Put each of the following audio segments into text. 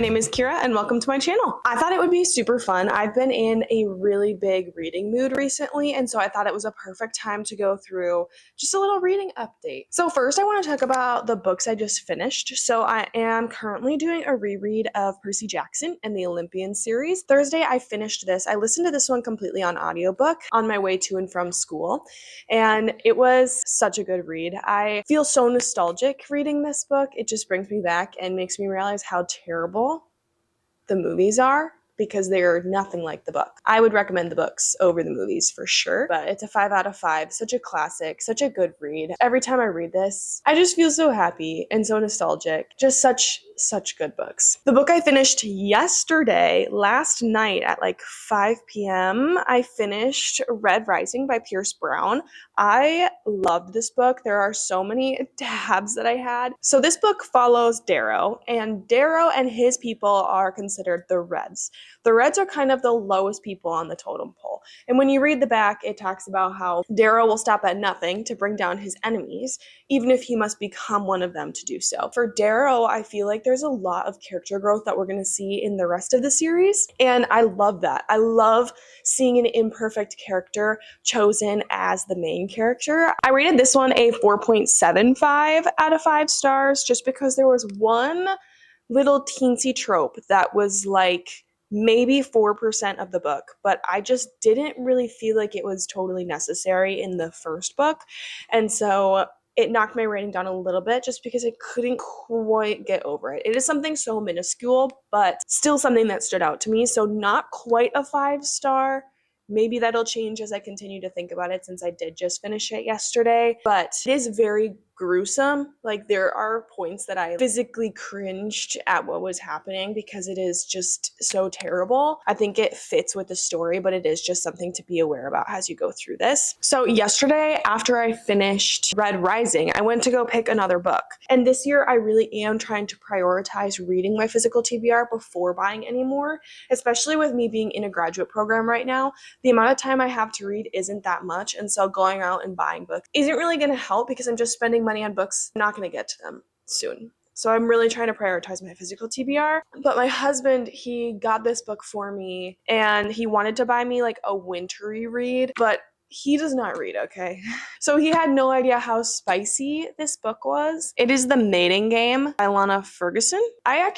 name is Kira and welcome to my channel. I thought it would be super fun. I've been in a really big reading mood recently, and so I thought it was a perfect time to go through just a little reading update. So first I want to talk about the books I just finished. So I am currently doing a reread of Percy Jackson and the Olympian series. Thursday I finished this. I listened to this one completely on audiobook on my way to and from school, and it was such a good read. I feel so nostalgic reading this book. It just brings me back and makes me realize how terrible the movies are because they're nothing like the book. I would recommend the books over the movies for sure, but it's a 5 out of 5. Such a classic, such a good read. Every time I read this, I just feel so happy and so nostalgic. Just such good books. The book I finished yesterday, last night at like 5 p.m., I finished Red Rising by Pierce Brown. I loved this book. There are so many tabs that I had. So this book follows Darrow, and Darrow and his people are considered the Reds. The Reds are kind of the lowest people on the totem pole. And when you read the back, it talks about how Darrow will stop at nothing to bring down his enemies, even if he must become one of them to do so. For Darrow, I feel like there's a lot of character growth that we're going to see in the rest of the series, and I love that. I love seeing an imperfect character chosen as the main character. I rated this one a 4.75 out of 5 stars just because there was one little teensy trope that was like maybe 4% of the book, but I just didn't really feel like it was totally necessary in the first book. And so it knocked my rating down a little bit just because I couldn't quite get over it. It is something so minuscule, but still something that stood out to me. So not quite a 5-star. Maybe that'll change as I continue to think about it since I did just finish it yesterday, but it is very gruesome. Like there are points that I physically cringed at what was happening because it is just so terrible. I think it fits with the story, but it is just something to be aware about as you go through this. So yesterday, after I finished Red Rising, I went to go pick another book. And this year, I really am trying to prioritize reading my physical TBR before buying any more, especially with me being in a graduate program right now. The amount of time I have to read isn't that much, and so going out and buying books isn't really going to help because I'm just spending money on books. I'm not going to get to them soon. So I'm really trying to prioritize my physical TBR. But my husband, he got this book for me, and he wanted to buy me like a wintry read, but he does not read, okay? So he had no idea how spicy this book was. It is The Mating Game by Lana Ferguson. I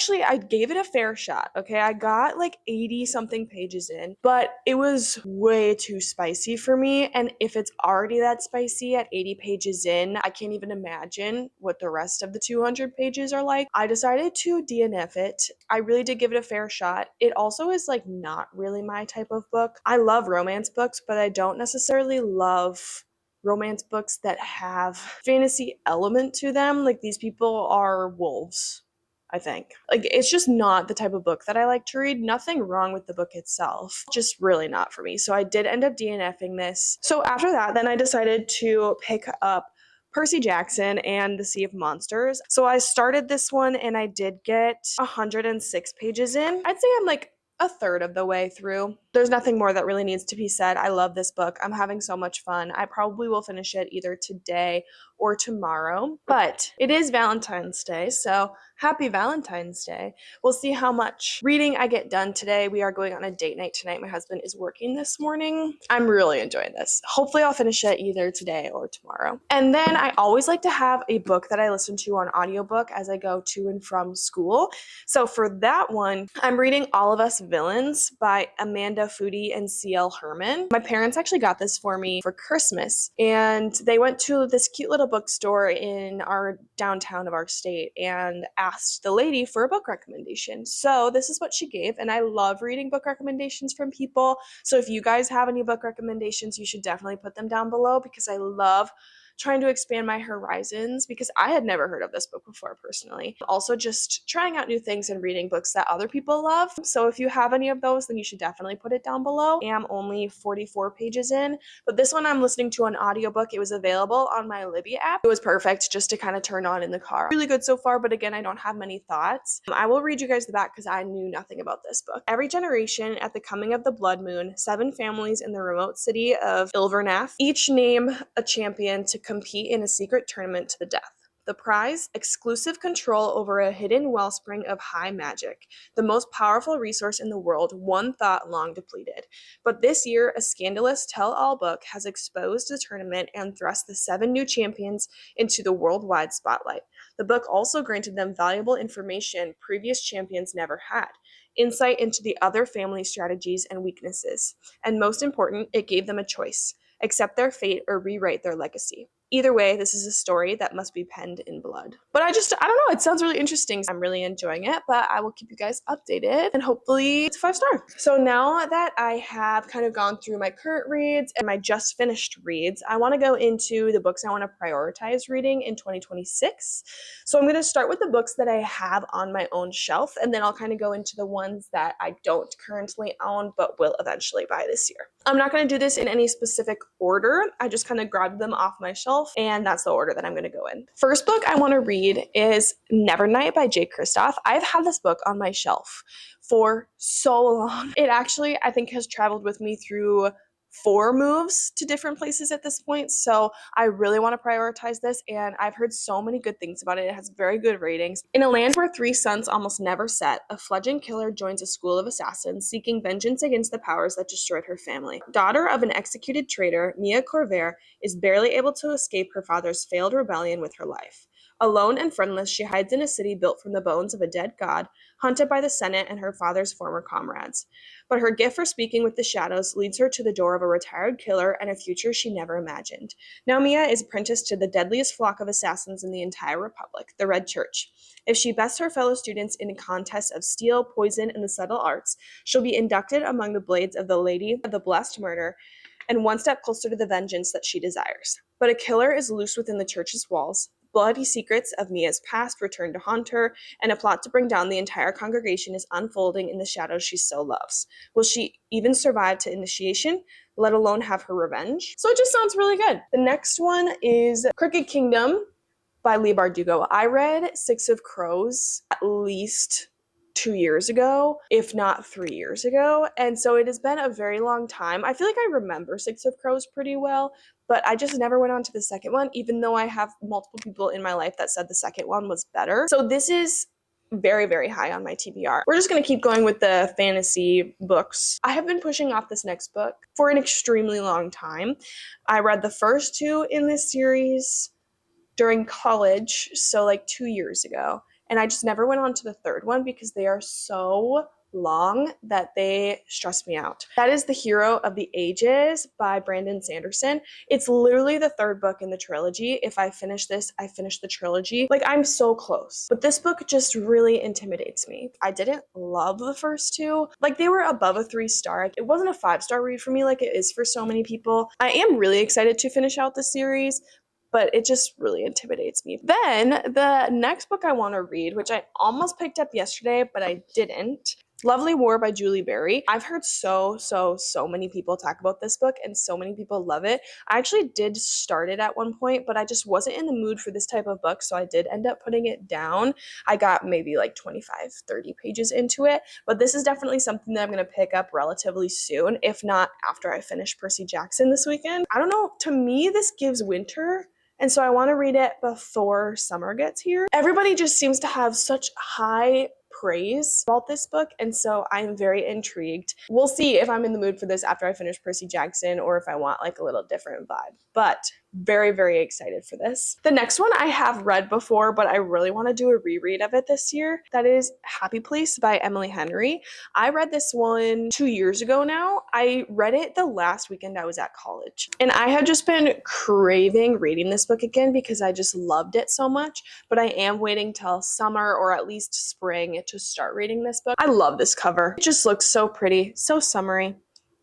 gave it a fair shot, okay? I got like 80 something pages in, but it was way too spicy for me. And if it's already that spicy at 80 pages in, I can't even imagine what the rest of the 200 pages are like. I decided to DNF it. I really did give it a fair shot. It also is like not really my type of book. I love romance books, but I don't necessarily love romance books that have fantasy element to them. Like these people are wolves, I think. Like it's just not the type of book that I like to read. Nothing wrong with the book itself, just really not for me. So I did end up DNFing this. So after that, then I decided to pick up Percy Jackson and the Sea of Monsters. So I started this one and I did get 106 pages in. I'd say I'm like a third of the way through. There's nothing more that really needs to be said. I love this book. I'm having so much fun. I probably will finish it either today or tomorrow, but it is Valentine's Day, so happy Valentine's Day. We'll see how much reading I get done today. We are going on a date night tonight. My husband is working this morning. I'm really enjoying this. Hopefully I'll finish it either today or tomorrow. And then I always like to have a book that I listen to on audiobook as I go to and from school. So for that one, I'm reading All of Us Villains by Amanda Foody and C.L. Herman. My parents actually got this for me for Christmas, and they went to this cute little bookstore in our downtown of our state and asked the lady for a book recommendation. So this is what she gave, and I love reading book recommendations from people. So if you guys have any book recommendations, you should definitely put them down below because I love trying to expand my horizons because I had never heard of this book before personally. Also just trying out new things and reading books that other people love. So if you have any of those, then you should definitely put it down below. I am only 44 pages in, but this one I'm listening to on audiobook. It was available on my Libby app. It was perfect just to kind of turn on in the car. Really good so far, but again, I don't have many thoughts. I will read you guys the back because I knew nothing about this book. Every generation at the coming of the blood moon, 7 families in the remote city of Ilvernath each name a champion to compete in a secret tournament to the death. The prize, exclusive control over a hidden wellspring of high magic, the most powerful resource in the world, one thought long depleted. But this year, a scandalous tell-all book has exposed the tournament and thrust the 7 new champions into the worldwide spotlight. The book also granted them valuable information previous champions never had, insight into the other family strategies and weaknesses. And most important, it gave them a choice: accept their fate or rewrite their legacy. Either way, this is a story that must be penned in blood. But I don't know, it sounds really interesting. I'm really enjoying it, but I will keep you guys updated and hopefully it's 5-star. So now that I have kind of gone through my current reads and my just finished reads, I want to go into the books I want to prioritize reading in 2026. So I'm going to start with the books that I have on my own shelf, and then I'll kind of go into the ones that I don't currently own but will eventually buy this year. I'm not going to do this in any specific order. I just kind of grabbed them off my shelf, and that's the order that I'm going to go in. First book I want to read is Nevernight by Jay Kristoff. I've had this book on my shelf for so long. It actually, I think, has traveled with me through 4 moves to different places at this point, so I really want to prioritize this, and I've heard so many good things about it. It has very good ratings. In a land where 3 suns almost never set, a fledgling killer joins a school of assassins seeking vengeance against the powers that destroyed her family. Daughter of an executed traitor, Mia Corvair is barely able to escape her father's failed rebellion with her life. Alone and friendless, she hides in a city built from the bones of a dead god, hunted by the Senate and her father's former comrades. But her gift for speaking with the shadows leads her to the door of a retired killer and a future she never imagined. Now Mia is apprenticed to the deadliest flock of assassins in the entire Republic, the Red Church. If she bests her fellow students in contests of steel, poison, and the subtle arts, she'll be inducted among the blades of the Lady of the Blessed Murder, and one step closer to the vengeance that she desires. But a killer is loose within the church's walls. Bloody secrets of Mia's past return to haunt her, and a plot to bring down the entire congregation is unfolding in the shadows she so loves. Will she even survive to initiation, let alone have her revenge? So it just sounds really good. The next one is Crooked Kingdom by Leigh Bardugo. I read Six of Crows at least 2 years ago, if not 3 years ago, and so it has been a very long time. I feel like I remember Six of Crows pretty well, but I just never went on to the second one, even though I have multiple people in my life that said the second one was better. So this is very, very high on my TBR. We're just going to keep going with the fantasy books. I have been pushing off this next book for an extremely long time. I read the first 2 in this series during college, so like 2 years ago. And I just never went on to the third one because they are so long that they stress me out. That is The Hero of the Ages by Brandon Sanderson. It's literally the 3rd book in the trilogy. If I finish this, I finish the trilogy. Like, I'm so close. But this book just really intimidates me. I didn't love the first 2. Like, they were above a 3-star. It wasn't a 5-star read for me like it is for so many people. I am really excited to finish out the series, but it just really intimidates me. Then the next book I want to read, which I almost picked up yesterday, but I didn't, Lovely War by Julie Berry. I've heard so many people talk about this book, and so many people love it. I actually did start it at one point, but I just wasn't in the mood for this type of book, so I did end up putting it down. I got maybe like 25, 30 pages into it, but this is definitely something that I'm going to pick up relatively soon, if not after I finish Percy Jackson this weekend. I don't know, to me this gives winter, and so I want to read it before summer gets here. Everybody just seems to have such high praise about this book, and so I'm very intrigued. We'll see if I'm in the mood for this after I finish Percy Jackson or if I want like a little different vibe, but very excited for this. The next one I have read before, but I really want to do a reread of it this year. That is Happy Place by Emily Henry. I read this one 2 years ago now. I read it the last weekend I was at college, and I have just been craving reading this book again because I just loved it so much, but I am waiting till summer or at least spring to start reading this book. I love this cover. It just looks so pretty, so summery.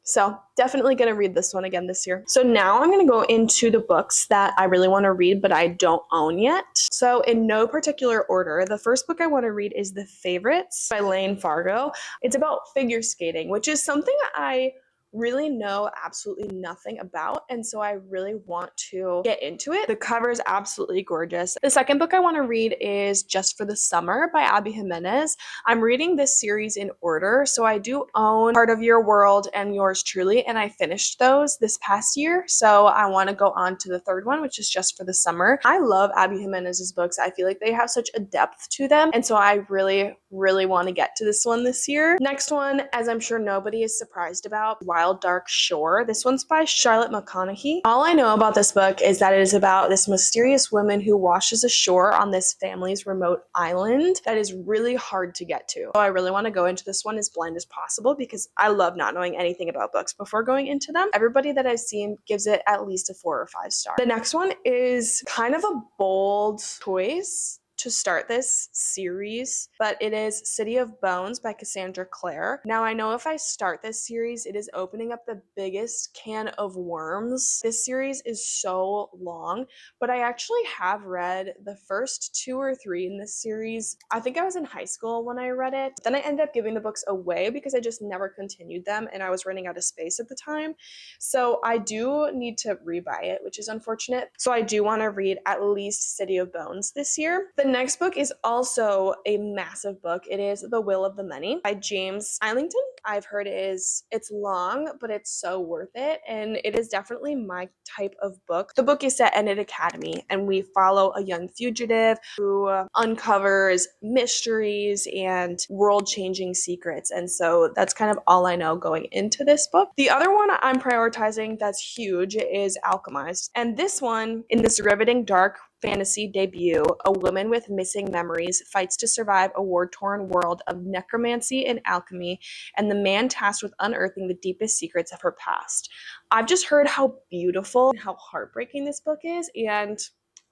So definitely going to read this one again this year. So now I'm going to go into the books that I really want to read, but I don't own yet. So in no particular order, the first book I want to read is The Favorites by Lane Fargo. It's about figure skating, which is something I really know absolutely nothing about, and so I really want to get into it. The cover is absolutely gorgeous. The second book I want to read is Just for the Summer by Abby Jimenez. I'm reading this series in order, so I do own Part of Your World and Yours Truly, and I finished those this past year, so I want to go on to the third one, which is Just for the Summer. I love Abby Jimenez's books. I feel like they have such a depth to them, and so I really want to get to this one this year. Next one, as I'm sure nobody is surprised about, Wild Dark Shore. This one's by Charlotte McConaughey. All I know about this book is that it is about this mysterious woman who washes ashore on this family's remote island that is really hard to get to. So I really want to go into this one as blind as possible because I love not knowing anything about books before going into them. Everybody that I've seen gives it at least a 4 or 5 star. The next one is kind of a bold choice to start this series, but it is City of Bones by Cassandra Clare. Now, I know if I start this series, it is opening up the biggest can of worms. This series is so long, but I actually have read the first 2 or 3 in this series. I think I was in high school when I read it. Then I ended up giving the books away because I just never continued them and I was running out of space at the time. So I do need to rebuy it, which is unfortunate. So I do want to read at least City of Bones this year. The next book is also a massive book. It is The Will of the Many by James Islington. I've heard it's long, but it's so worth it, and it is definitely my type of book. The book is set in an academy, and we follow a young fugitive who uncovers mysteries and world-changing secrets, and so that's kind of all I know going into this book. The other one I'm prioritizing that's huge is Alchemized, and this one, in this riveting dark fantasy debut, a woman with missing memories fights to survive a war-torn world of necromancy and alchemy, and the man tasked with unearthing the deepest secrets of her past. I've just heard how beautiful and how heartbreaking this book is, and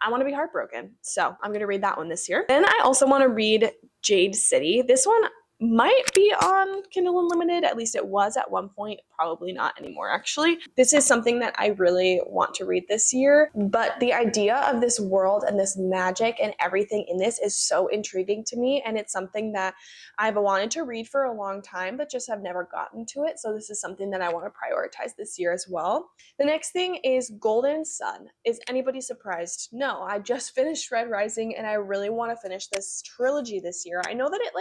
I want to be heartbroken. So I'm going to read that one this year. Then I also want to read Jade City. This one might be on Kindle Unlimited, at least it was at one point, probably not anymore actually. This is something that I really want to read this year, but the idea of this world and this magic and everything in this is so intriguing to me, and it's something that I've wanted to read for a long time, but just have never gotten to it, so this is something that I want to prioritize this year as well. The next thing is Golden Sun. Is anybody surprised? No, I just finished Red Rising, and I really want to finish this trilogy this year. I know that it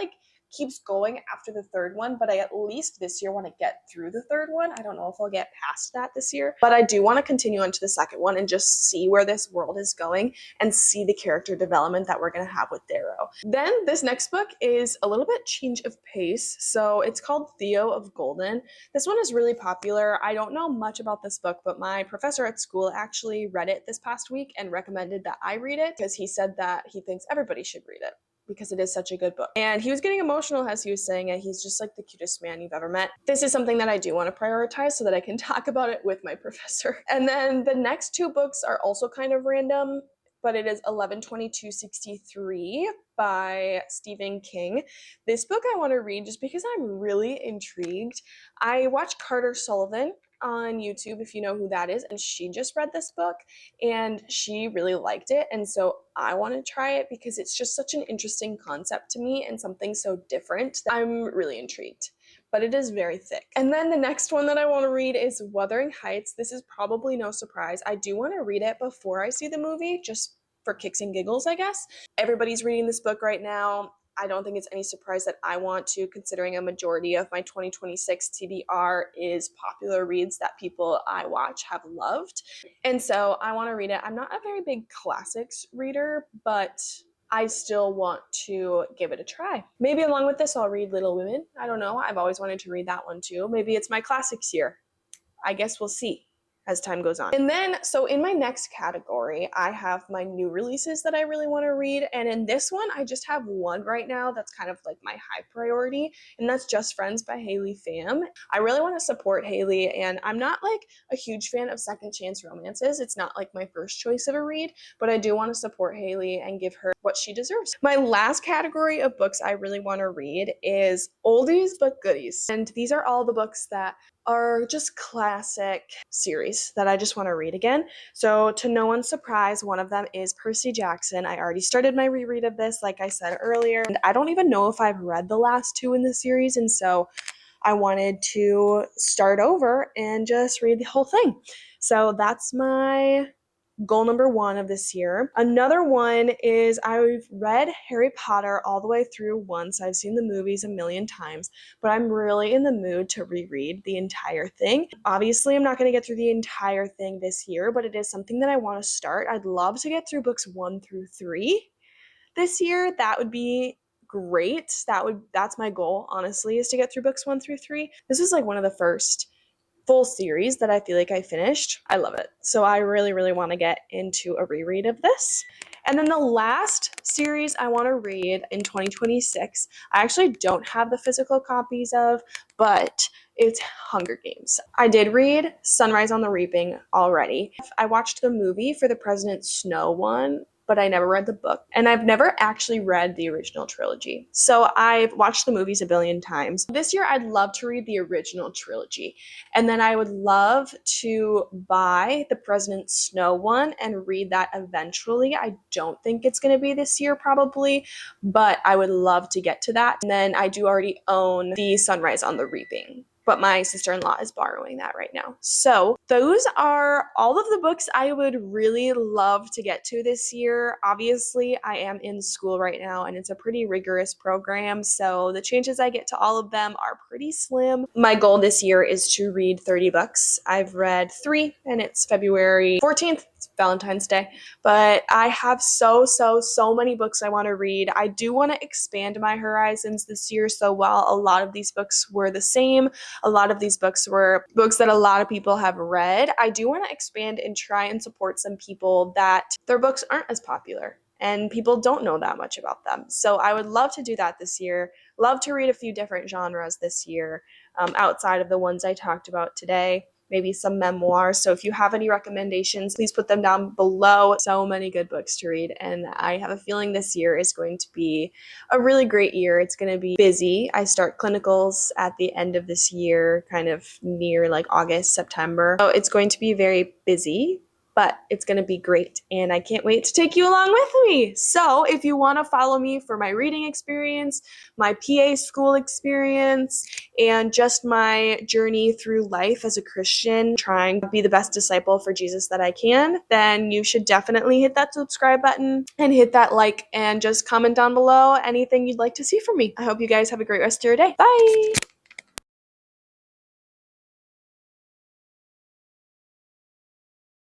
keeps going after the third one, but I at least this year want to get through the third one. I don't know if I'll get past that this year, but I do want to continue on to the second one and just see where this world is going and see the character development that we're going to have with Darrow. Then this next book is a little bit change of pace, so it's called Theo of Golden. This one is really popular. I don't know much about this book, but my professor at school actually read it this past week and recommended that I read it because he said that he thinks everybody should read it, because it is such a good book. And he was getting emotional as he was saying it. He's just like the cutest man you've ever met. This is something that I do want to prioritize so that I can talk about it with my professor. And then the next 2 books are also kind of random, but it is 11/22/63 by Stephen King. This book I want to read just because I'm really intrigued. I watched Carter Sullivan on YouTube, if you know who that is, and she just read this book and she really liked it, and so I want to try it because it's just such an interesting concept to me and something so different that I'm really intrigued, but it is very thick. And then the next one that I want to read is Wuthering Heights. This is probably no surprise. I do want to read it before I see the movie, just for kicks and giggles, I guess. Everybody's reading this book right now. I don't think it's any surprise that I want to, considering a majority of my 2026 TBR is popular reads that people I watch have loved. And so I want to read it. I'm not a very big classics reader, but I still want to give it a try. Maybe along with this, I'll read Little Women. I don't know. I've always wanted to read that one too. Maybe it's my classics year. I guess we'll see as time goes on. And then, so in my next category, I have my new releases that I really want to read. And in this one, I just have one right now that's kind of like my high priority, and that's Just Friends by Haley Pham. I really want to support Haley, and I'm not like a huge fan of second chance romances. It's not like my first choice of a read, but I do want to support Haley and give her what she deserves. My last category of books I really want to read is oldies but goodies. And these are all the books that are just classic series that I just want to read again. So to no one's surprise, one of them is Percy Jackson. I already started my reread of this, like I said earlier, and I don't even know if I've read the last 2 in the series, and so I wanted to start over and just read the whole thing. So that's my goal number one of this year. Another one is I've read Harry Potter all the way through once. I've seen the movies a million times, but I'm really in the mood to reread the entire thing. Obviously, I'm not going to get through the entire thing this year, but it is something that I want to start. I'd love to get through books 1 through 3 this year. That would be great. That's my goal, honestly, is to get through books 1 through 3. This is like one of the first full series that I feel like I finished. I love it. So I really, really want to get into a reread of this. And then the last series I want to read in 2026, I actually don't have the physical copies of, but it's Hunger Games. I did read Sunrise on the Reaping already. I watched the movie for the President Snow one, but I never read the book. And I've never actually read the original trilogy. So I've watched the movies a billion times. This year, I'd love to read the original trilogy. And then I would love to buy the President Snow one and read that eventually. I don't think it's going to be this year probably, but I would love to get to that. And then I do already own the Sunrise on the Reaping, but my sister-in-law is borrowing that right now. So those are all of the books I would really love to get to this year. Obviously, I am in school right now and it's a pretty rigorous program, so the chances I get to all of them are pretty slim. My goal this year is to read 30 books. I've read 3 and it's February 14th. It's Valentine's Day. But I have so many books I want to read. I do want to expand my horizons this year, so while a lot of these books were the same, a lot of these books were books that a lot of people have read, I do want to expand and try and support some people that their books aren't as popular and people don't know that much about them. So I would love to do that this year. Love to read a few different genres this year, outside of the ones I talked about today. Maybe some memoirs. So if you have any recommendations, please put them down below. So many good books to read, and I have a feeling this year is going to be a really great year. It's going to be busy. I start clinicals at the end of this year, kind of near like August, September. So it's going to be very busy, but it's going to be great, and I can't wait to take you along with me. So if you want to follow me for my reading experience, my PA school experience, and just my journey through life as a Christian, trying to be the best disciple for Jesus that I can, then you should definitely hit that subscribe button and hit that like and just comment down below anything you'd like to see from me. I hope you guys have a great rest of your day. Bye!